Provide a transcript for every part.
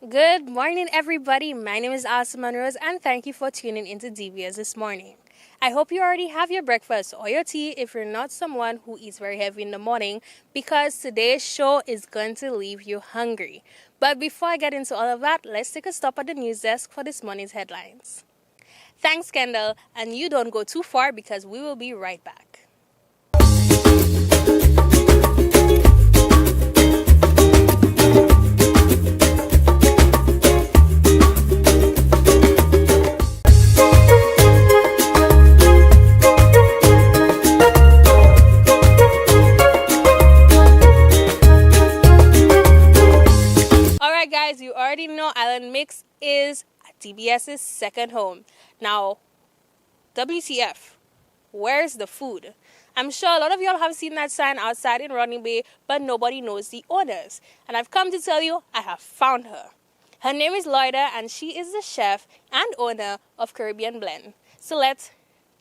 Good morning, everybody. My name is Alison Monrose, and thank you for tuning into DBS this morning. I hope you already have your breakfast or your tea if you're not someone who eats very heavy in the morning, because today's show is going to leave you hungry. But before I get into all of that, let's take a stop at the news desk for this morning's headlines. Thanks, Kendall, and you don't go too far because we will be right back. Alright, guys, you already know Island Mix is DBS's second home. Now, WTF, where's the food? I'm sure a lot of y'all have seen that sign outside in Rodney Bay, but nobody knows the owners. And I've come to tell you, I have found her. Her name is Loida, and she is the chef and owner of Caribbean Blend. So let's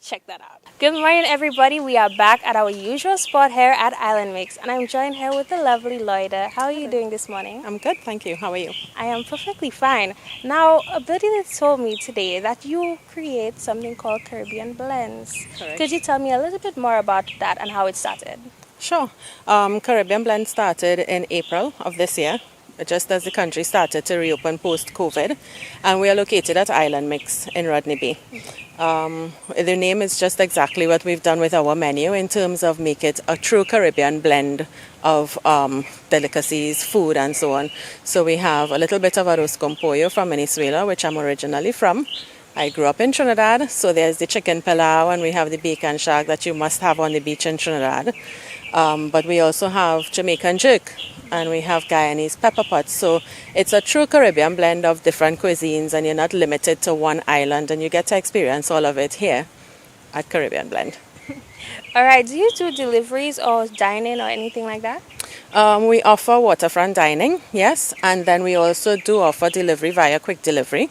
check that out. Good morning, everybody. We are back at our usual spot here at Island Mix, and I'm joined here with the lovely Loida. How are you doing this morning? I'm good, thank you. How are you? I am perfectly fine. Now, a birdie that told me today that you create something called Caribbean Blends. Correct. Could you tell me a little bit more about that and how it started? Sure. Caribbean Blend started in April of this year, just as the country started to reopen post-COVID, and we are located at Island Mix in Rodney Bay. The name is just exactly what we've done with our menu in terms of make it a true Caribbean blend of delicacies, food, and so on. So we have a little bit of arroz con pollo from Venezuela, which I'm originally from. I grew up in Trinidad, so there's the chicken pilau, and we have the bacon shack that you must have on the beach in Trinidad. But we also have Jamaican jerk, and we have Guyanese pepper pots. So it's a true Caribbean blend of different cuisines, and you're not limited to one island, and you get to experience all of it here at Caribbean Blend. All right, do you do deliveries or dining or anything like that? We offer waterfront dining, yes, and then we also do offer delivery via quick delivery.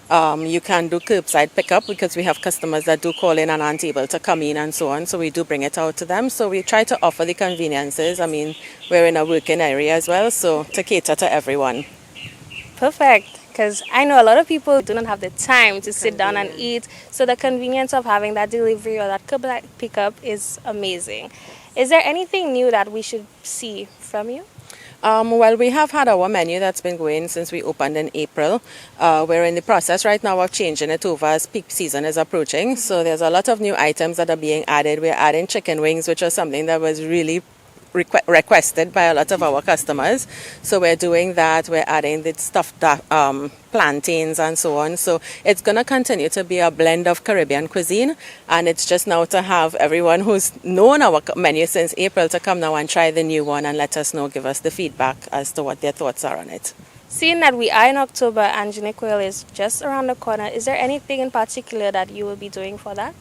You can do curbside pickup because we have customers that do call in and aren't able to come in and so on, so we do bring it out to them. So we try to offer the conveniences. I mean, we're in a working area as well, so to cater to everyone. Perfect, because I know a lot of people do not have the time to sit down and eat, so the convenience of having that delivery or that curbside pickup is amazing. Is there anything new that we should see from you? Well, we have had our menu that's been going since we opened in April. We're in the process right now of changing it over as peak season is approaching. So there's a lot of new items that are being added. We're adding chicken wings, which is something that was really requested by a lot of our customers. So we're doing that. We're adding the stuffed plantains and so on. So it's going to continue to be a blend of Caribbean cuisine. And it's just now to have everyone who's known our menu since April to come now and try the new one and let us know, give us the feedback as to what their thoughts are on it. Seeing that we are in October and Juniquel is just around the corner, is there anything in particular that you will be doing for that?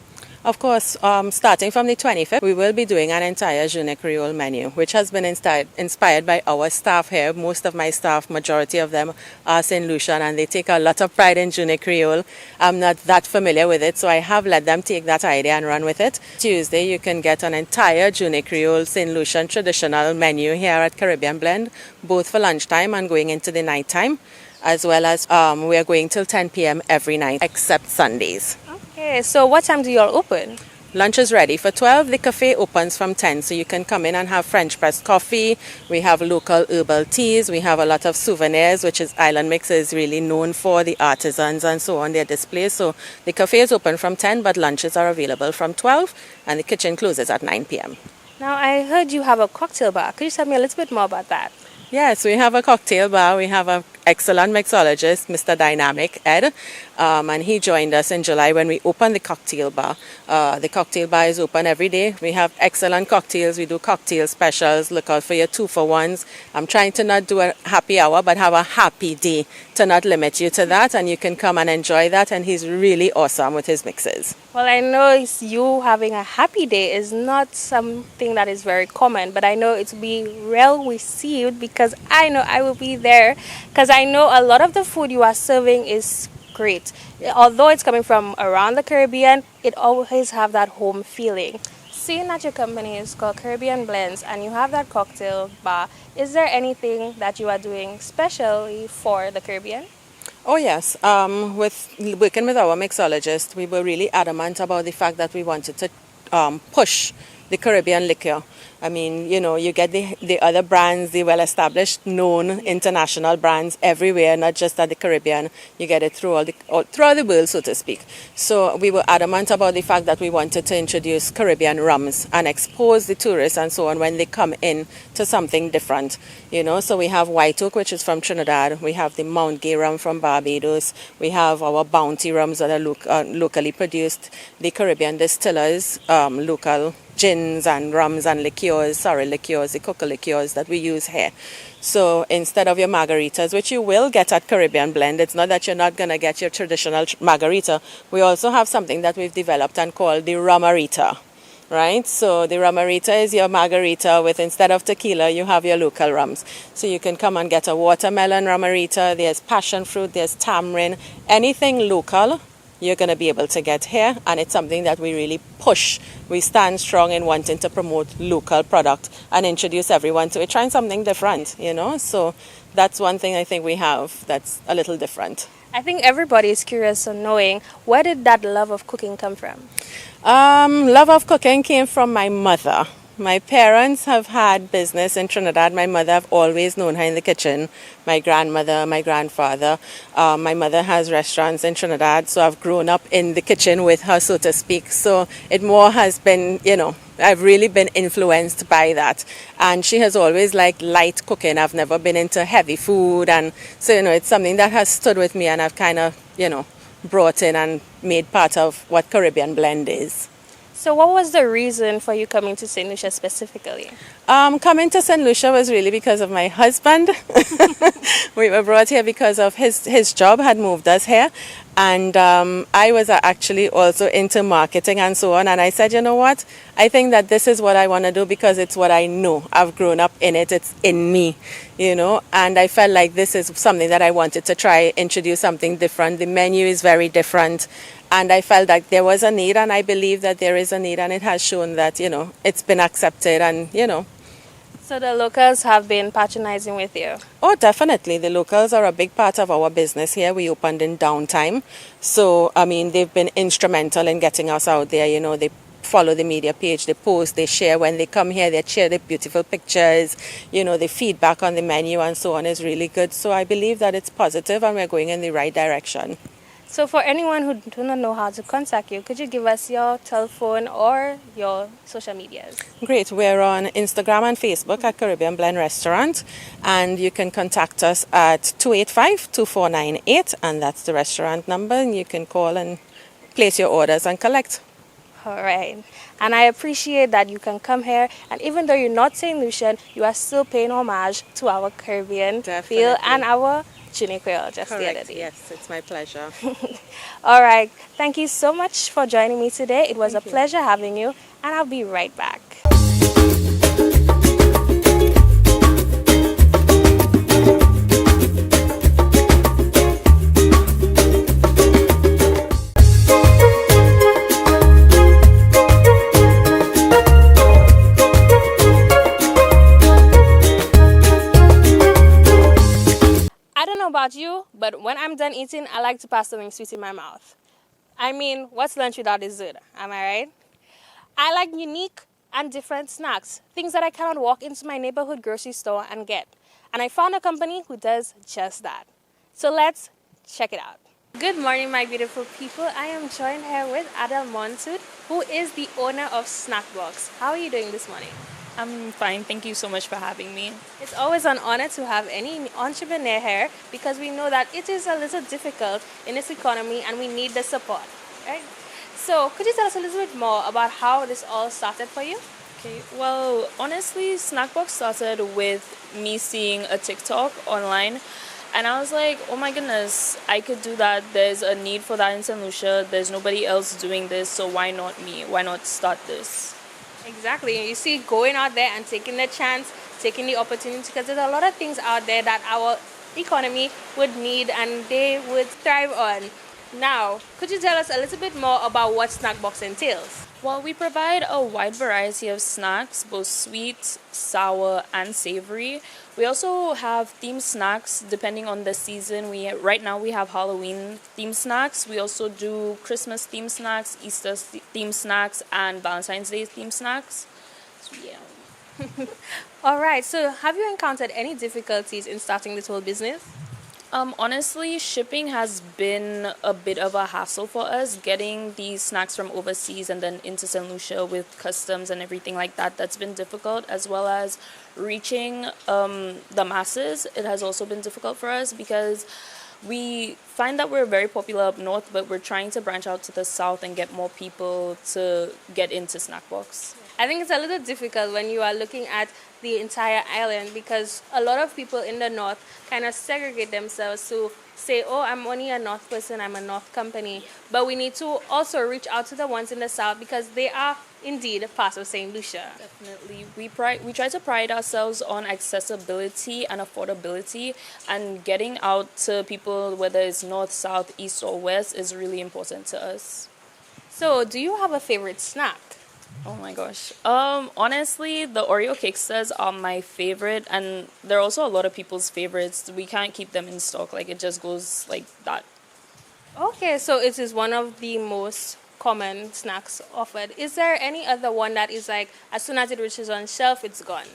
Of course, starting from the 25th, we will be doing an entire Jeune Creole menu, which has been inspired by our staff here. Most of my staff, majority of them are St. Lucian, and they take a lot of pride in Jeune Creole. I'm not that familiar with it, so I have let them take that idea and run with it. Tuesday, you can get an entire Jeune Creole St. Lucian traditional menu here at Caribbean Blend, both for lunchtime and going into the nighttime, as well as we are going till 10 p.m. every night, except Sundays. Okay, so what time do you all open? Lunch is ready for 12. The cafe opens from 10, so you can come in and have French press coffee. We have local herbal teas. We have a lot of souvenirs, which is Island Mix is really known for, the artisans and so on, their displays. So the cafe is open from 10, but lunches are available from 12, and the kitchen closes at 9 p.m. Now, I heard you have a cocktail bar. Could you tell me a little bit more about that? Yes, we have a cocktail bar. We have an excellent mixologist, Mr. Dynamic Ed, and he joined us in July when we opened the cocktail bar. The cocktail bar is open every day. We have excellent cocktails. We do cocktail specials. Look out for your 2-for-1s. I'm trying to not do a happy hour, but have a happy day to not limit you to that, and you can come and enjoy that, and he's really awesome with his mixes. Well, I know you having a happy day is not something that is very common, but I know it will be well received because I know I will be there, because I know a lot of the food you are serving is great. Although it's coming from around the Caribbean, it always have that home feeling. seeing that your company is called Caribbean Blends and you have that cocktail bar, is there anything that you are doing specially for the Caribbean? Oh yes, with working with our mixologist, we were really adamant about the fact that we wanted to push the Caribbean liquor. I mean, you know, you get the other brands, the well-established, known international brands everywhere, not just at the Caribbean. You get it throughout the world, so to speak. So we were adamant about the fact that we wanted to introduce Caribbean rums and expose the tourists and so on when they come in to something different. You know, so we have White Oak, which is from Trinidad. We have the Mount Gay rum from Barbados. We have our Bounty rums that are locally produced. The Caribbean distillers, local gins and rums and liqueurs, sorry, liqueurs, the cocoa liqueurs that we use here. So instead of your margaritas, which you will get at Caribbean Blend, it's not that you're not going to get your traditional margarita. We also have something that we've developed and called the Rumarita, right? So the Rumarita is your margarita with, instead of tequila, you have your local rums. So you can come and get a watermelon Rumarita, there's passion fruit, there's tamarind, anything local you're going to be able to get here, and it's something that we really push. We stand strong in wanting to promote local product and introduce everyone to it, trying something different, you know. So that's one thing I think we have that's a little different. I think everybody is curious on knowing, where did that love of cooking come from? Love of cooking came from my mother. My parents have had business in Trinidad. My mother, I've always known her in the kitchen. My grandmother, my grandfather. My mother has restaurants in Trinidad, so I've grown up in the kitchen with her, so to speak. So it more has been, you know, I've really been influenced by that. And she has always liked light cooking. I've never been into heavy food. And so, you know, it's something that has stood with me and I've kind of, you know, brought in and made part of what Caribbean Blend is. So what was the reason for you coming to St. Lucia specifically? Coming to St. Lucia was really because of my husband. We were brought here because of his job had moved us here. And I was actually also into marketing and so on. And I said, you know what? I think that this is what I want to do because it's what I know. I've grown up in it. It's in me, you know. And I felt like this is something that I wanted to try, introduce something different. The menu is very different. And I felt like there was a need, and I believe that there is a need, and it has shown that, you know, it's been accepted and, you know. So the locals have been patronizing with you? Oh, definitely. The locals are a big part of our business here. We opened in downtime. So, I mean, they've been instrumental in getting us out there. You know, they follow the media page, they post, they share. When they come here, they share the beautiful pictures. You know, the feedback on the menu and so on is really good. So I believe that it's positive and we're going in the right direction. So for anyone who do not know how to contact you, could you give us your telephone or your social medias? Great. We're on Instagram and Facebook at Caribbean Blend Restaurant, and you can contact us at 285-2498, and that's the restaurant number, and you can call and place your orders and collect. All right. And I appreciate that you can come here, and even though you're not St. Lucian, you are still paying homage to our Caribbean feel and our Chini Creole just the other day. Yes, it's my pleasure. All right. Thank you so much for joining me today. It was a pleasure having you, and I'll be right back. About you, but when I'm done eating, I like to pass something sweet in my mouth. I mean, what's lunch without dessert? Am I right? I like unique and different snacks, things that I cannot walk into my neighborhood grocery store and get. And I found a company who does just that. So let's check it out. Good morning, my beautiful people. I am joined here with Adele Monsood, who is the owner of Snackbox. How are you doing this morning? I'm fine. Thank you so much for having me. It's always an honor to have any entrepreneur here because we know that it is a little difficult in this economy and we need the support, right? So could you tell us a little bit more about how this all started for you? Okay, well, honestly, Snackbox started with me seeing a TikTok online and I was like, oh my goodness, I could do that. There's a need for that in St. Lucia. There's nobody else doing this, so why not me? Why not start this? Exactly. You see, going out there and taking the chance, taking the opportunity, because there's a lot of things out there that our economy would need and they would thrive on. Now, could you tell us a little bit more about what Snackbox entails? Well, we provide a wide variety of snacks, both sweet, sour, and savory. We also have themed snacks depending on the season. Right now we have Halloween themed snacks. We also do Christmas themed snacks, Easter themed snacks, and Valentine's Day themed snacks. So yeah. All right, so have you encountered any difficulties in starting this whole business? Honestly, shipping has been a bit of a hassle for us. Getting these snacks from overseas and then into St. Lucia with customs and everything like that, that's been difficult, as well as reaching the masses. It has also been difficult for us because we find that we're very popular up north, but we're trying to branch out to the south and get more people to get into Snackbox. I think it's a little difficult when you are looking at the entire island because a lot of people in the north kind of segregate themselves to say, oh, I'm only a north person, I'm a north company. But we need to also reach out to the ones in the south because they are indeed part of St. Lucia. Definitely. We try to pride ourselves on accessibility and affordability, and getting out to people, whether it's north, south, east, or west, is really important to us. So, do you have a favorite snack? Oh my gosh. Honestly, the Oreo cakesters are my favorite, and they're also a lot of people's favorites. We can't keep them in stock. Like, it just goes like that. Okay, so it is one of the most common snacks offered. Is there any other one that is like, as soon as it reaches on shelf, it's gone?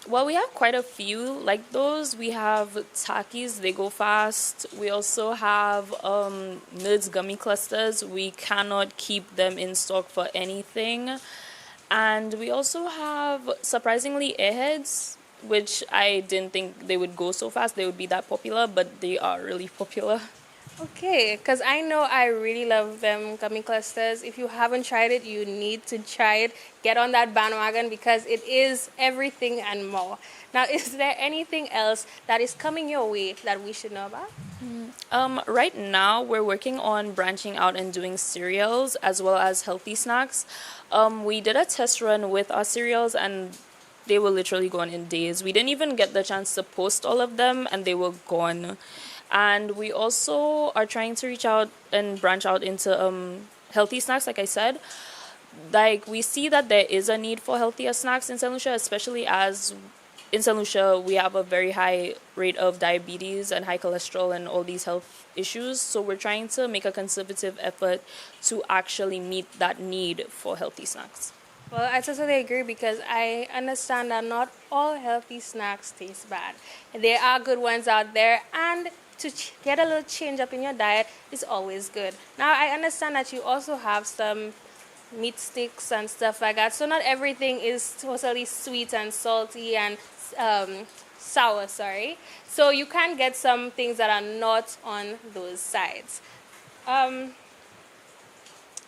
Well, we have quite a few like those. We have Takis, they go fast. We also have Nerds gummy clusters. We cannot keep them in stock for anything. And we also have, surprisingly, Airheads, which I didn't think they would go so fast. They would be that popular, but they are really popular. Okay, because I know I really love them gummy clusters. If you haven't tried it, you need to try it. Get on that bandwagon because it is everything and more. Now, is there anything else that is coming your way that we should know about? Right now, we're working on branching out and doing cereals as well as healthy snacks. We did a test run with our cereals, and they were literally gone in days. We didn't even get the chance to post all of them, and they were gone. And we also are trying to reach out and branch out into healthy snacks, like I said. Like, we see that there is a need for healthier snacks in St. Lucia, especially as in St. Lucia we have a very high rate of diabetes and high cholesterol and all these health issues. So we're trying to make a conservative effort to actually meet that need for healthy snacks. Well, I totally agree because I understand that not all healthy snacks taste bad. There are good ones out there, and to get a little change up in your diet is always good. Now, I understand that you also have some meat sticks and stuff like that, so not everything is totally sweet and salty and sour, sorry. So you can get some things that are not on those sides.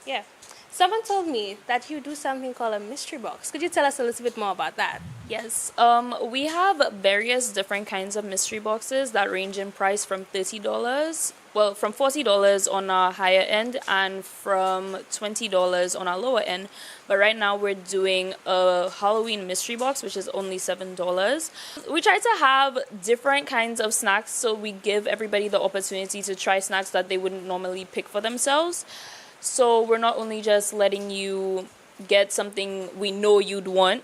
Yeah. Someone told me that you do something called a mystery box. Could you tell us a little bit more about that? Yes, we have various different kinds of mystery boxes that range in price from $30, well, from $40 on our higher end and from $20 on our lower end. But right now we're doing a Halloween mystery box, which is only $7. We try to have different kinds of snacks, so we give everybody the opportunity to try snacks that they wouldn't normally pick for themselves. So we're not only just letting you get something we know you'd want,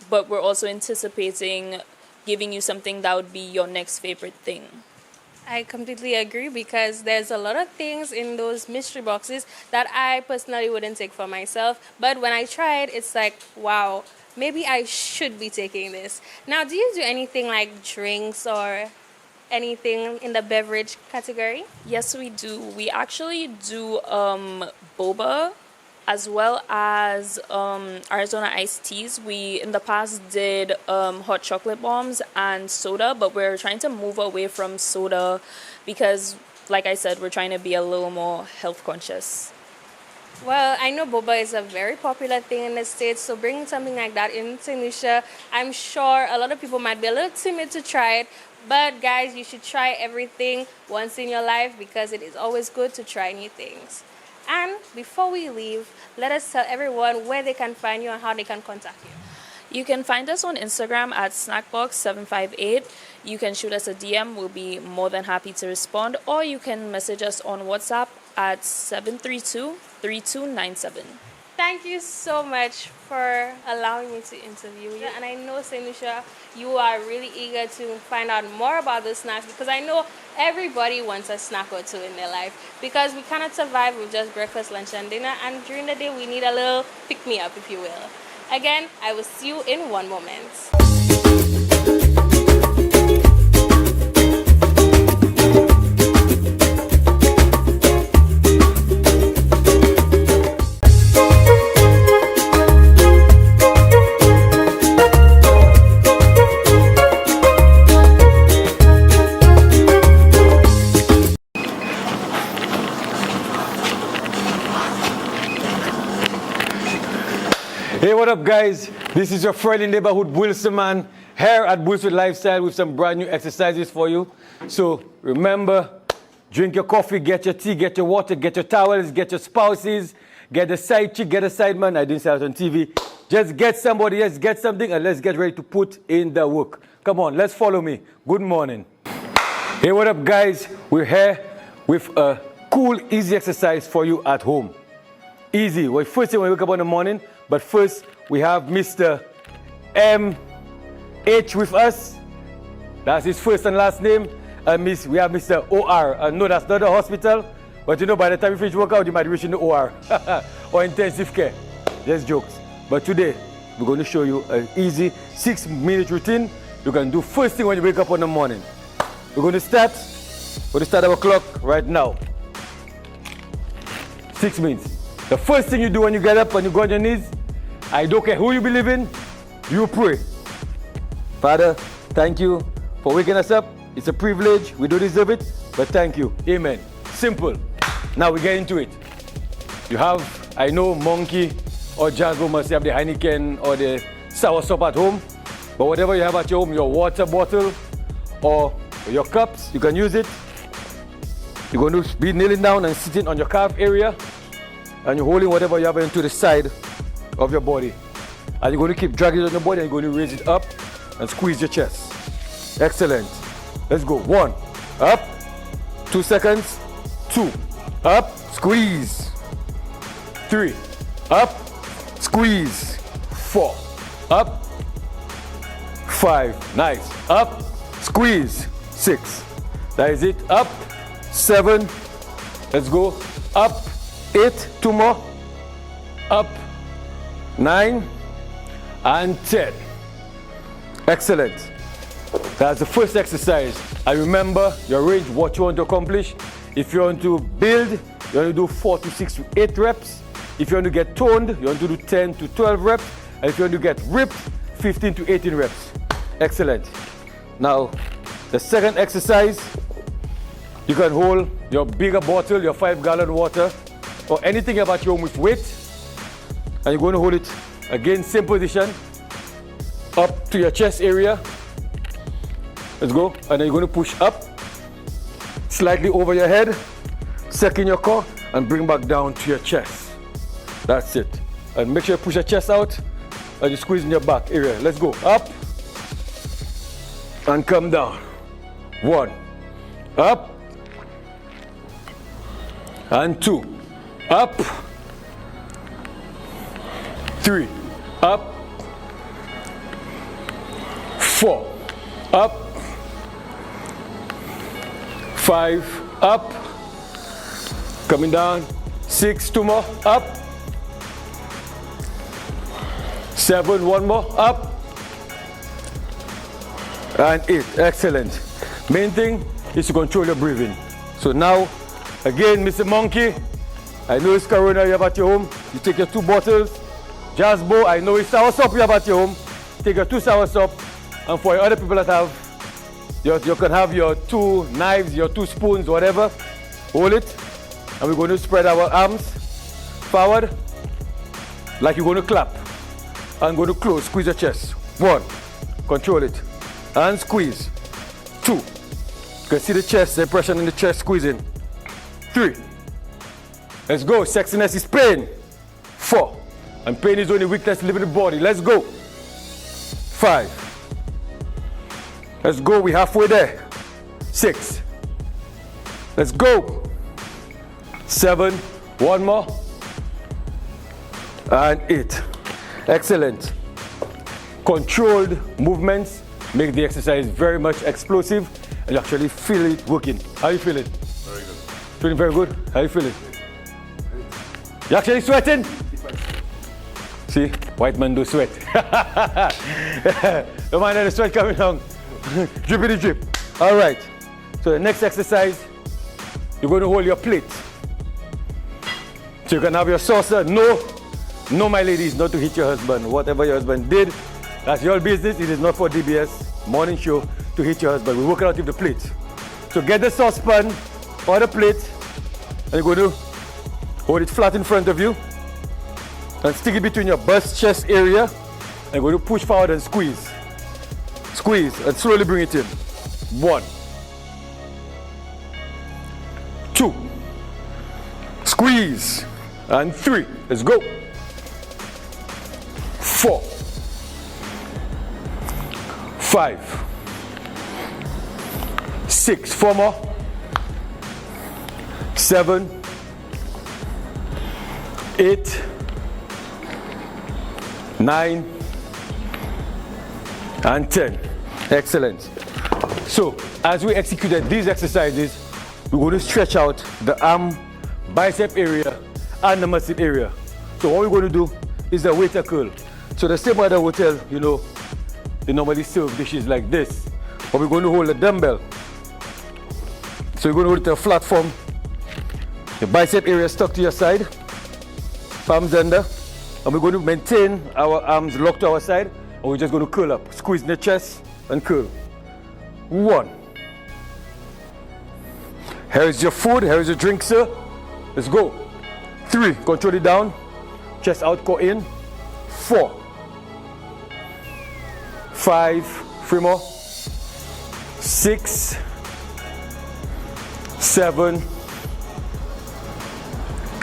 but we're also anticipating giving you something that would be your next favorite thing. I completely agree because there's a lot of things in those mystery boxes that I personally wouldn't take for myself. But when I try it, it's like, wow, maybe I should be taking this. Now, do you do anything like drinks or anything in the beverage category? Yes, we do. We actually do boba as well as Arizona iced teas. We in the past did hot chocolate bombs and soda, but we're trying to move away from soda because, like I said, we're trying to be a little more health conscious. Well, I know boba is a very popular thing in the States, so bringing something like that in St. Lucia, I'm sure a lot of people might be a little timid to try it. But guys, you should try everything once in your life because it is always good to try new things. And before we leave, let us tell everyone where they can find you and how they can contact you. You can find us on Instagram at snackbox758. You can shoot us a DM. We'll be more than happy to respond. Or you can message us on WhatsApp at 732-3297. Thank you so much for allowing me to interview you. And I know, St. Lucia, you are really eager to find out more about the snacks, because I know everybody wants a snack or two in their life, because we cannot survive with just breakfast, lunch, and dinner. And during the day, we need a little pick-me-up, if you will. Again, I will see you in one moment. Hey, what up, guys? This is your friendly neighborhood Wilson Man here at Wilson Lifestyle with some brand new exercises for you. So remember, drink your coffee, get your tea, get your water, get your towels, get your spouses, get a side chick, get a side man. I didn't say it on TV. Just get somebody, yes, get something, and let's get ready to put in the work. Come on, let's follow me. Good morning. Hey, what up, guys? We're here with a cool, easy exercise for you at home. Easy. Well, first thing when we wake up in the morning, but first we have Mr. M.H. with us. That's his first and last name. And we have Mr. O.R. No, that's not a hospital, but you know, by the time you finish workout, you might reach in the O.R. or intensive care. Just jokes. But today, we're going to show you an easy 6-minute routine you can do first thing when you wake up in the morning. We're going to start our clock right now. 6 minutes. The first thing you do when you get up and you go on your knees, I don't care who you believe in, you pray. Father, thank you for waking us up. It's a privilege. We don't deserve it, but thank you. Amen. Simple. Now we get into it. You have, I know, Monkey or Django must have the Heineken or the soursop at home, but whatever you have at your home, your water bottle or your cups, you can use it. You're going to be kneeling down and sitting on your calf area, and you're holding whatever you have into the side of your body. And you're going to keep dragging it on your body, and you're going to raise it up and squeeze your chest. Excellent. Let's go. 1, up. 2 seconds. 2, up, squeeze. 3, up, squeeze. 4, up. 5, nice. Up, squeeze. 6, that is it. Up. 7, let's go. Up. 8, 2 more. Up. 9 and 10. Excellent. That's the first exercise. And remember your range, what you want to accomplish. If you want to build, you want to do 4 to 6 to 8 reps. If you want to get toned, you want to do 10 to 12 reps. And if you want to get ripped, 15 to 18 reps. Excellent. Now, the second exercise, you can hold your bigger bottle, your 5-gallon water, or anything about your home with weight, and you're going to hold it again, same position, up to your chest area. Let's go. And then you're going to push up, slightly over your head, second your core, and bring back down to your chest. That's it. And make sure you push your chest out, and you squeeze in your back area. Let's go. Up, and come down. 1, up, and 2. Up, 3, up, 4, up, 5, up, coming down, 6, 2 more, up, 7, 1 more, up, and 8. Excellent. Main thing is to control your breathing. So now, again, Mr. Monkey, I know it's Corona you have at your home. You take your 2 bottles. Jasbo, I know it's soursop you have at your home. Take your 2 soursop. And for your other people that have, you can have your 2 knives, your 2 spoons, whatever. Hold it. And we're going to spread our arms forward like you're going to clap. And going to close, squeeze your chest. 1, control it. And squeeze. 2, you can see the chest, the pressure in the chest squeezing. 3, let's go. Sexiness is pain. 4, and pain is only weakness living in the body. Let's go. 5. Let's go, we halfway there. 6. Let's go. 7. One more. And 8. Excellent. Controlled movements make the exercise very much explosive, and you actually feel it working. How you feeling? Very good. Feeling very good? How you feeling? You actually sweating? See, white man do sweat. Don't mind the sweat coming down. Drippity drip. All right. So the next exercise, you're going to hold your plate. So you can have your saucer. No, my ladies, not to hit your husband. Whatever your husband did, that's your business. It is not for DBS morning show to hit your husband. We work it out with the plate. So get the saucepan or the plate, and you're going to hold it flat in front of you and stick it between your bust chest area, and you're going to push forward and squeeze. Squeeze and slowly bring it in. 1, 2, squeeze, and 3. Let's go. 4, 5, 6. 4 more. 7, 8, 9, and 10. Excellent. So, as we executed these exercises, we're going to stretch out the arm, bicep area, and the muscle area. So what we're going to do is a waiter curl. So the same way at the hotel, you know, they normally serve dishes like this. But we're going to hold a dumbbell. So you're going to hold it to a flat form. The bicep area stuck to your side, palms under, and we're going to maintain our arms locked to our side, and we're just going to curl up, squeeze in the chest and curl. 1. Here is your food, here is your drink, sir. Let's go. 3, control it down, chest out, core in. 4, 5, 3 more. 6, 7,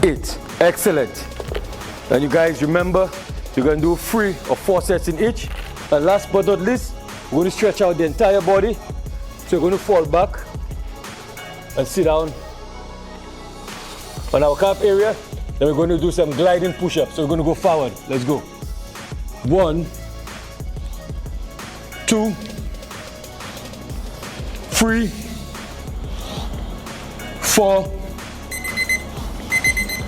8. Excellent. And you guys remember, you're going to do 3 or 4 sets in each. And last but not least, we're going to stretch out the entire body. So you're going to fall back and sit down on our calf area. Then we're going to do some gliding push-ups. So we're going to go forward. Let's go. 1, 2, 3, 4,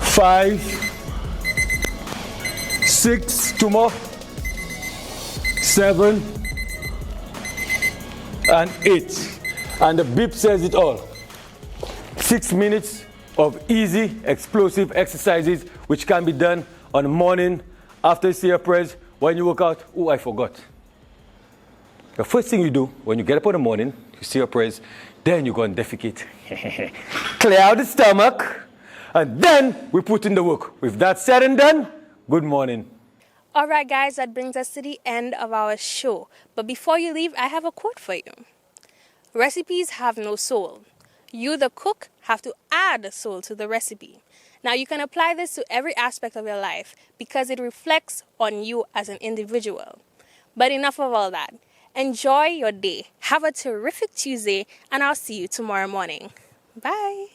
5, 6, 2 more, 7, and 8. And the beep says it all. 6 minutes of easy, explosive exercises which can be done on the morning after you say your prayers. When you work out, oh, I forgot. The first thing you do when you get up in the morning, you say your prayers, then you go and defecate. Clear out the stomach, and then we put in the work. With that said and done, good morning. All right, guys, that brings us to the end of our show. But before you leave, I have a quote for you. Recipes have no soul. You, the cook, have to add soul to the recipe. Now, you can apply this to every aspect of your life because it reflects on you as an individual. But enough of all that. Enjoy your day. Have a terrific Tuesday, and I'll see you tomorrow morning. Bye.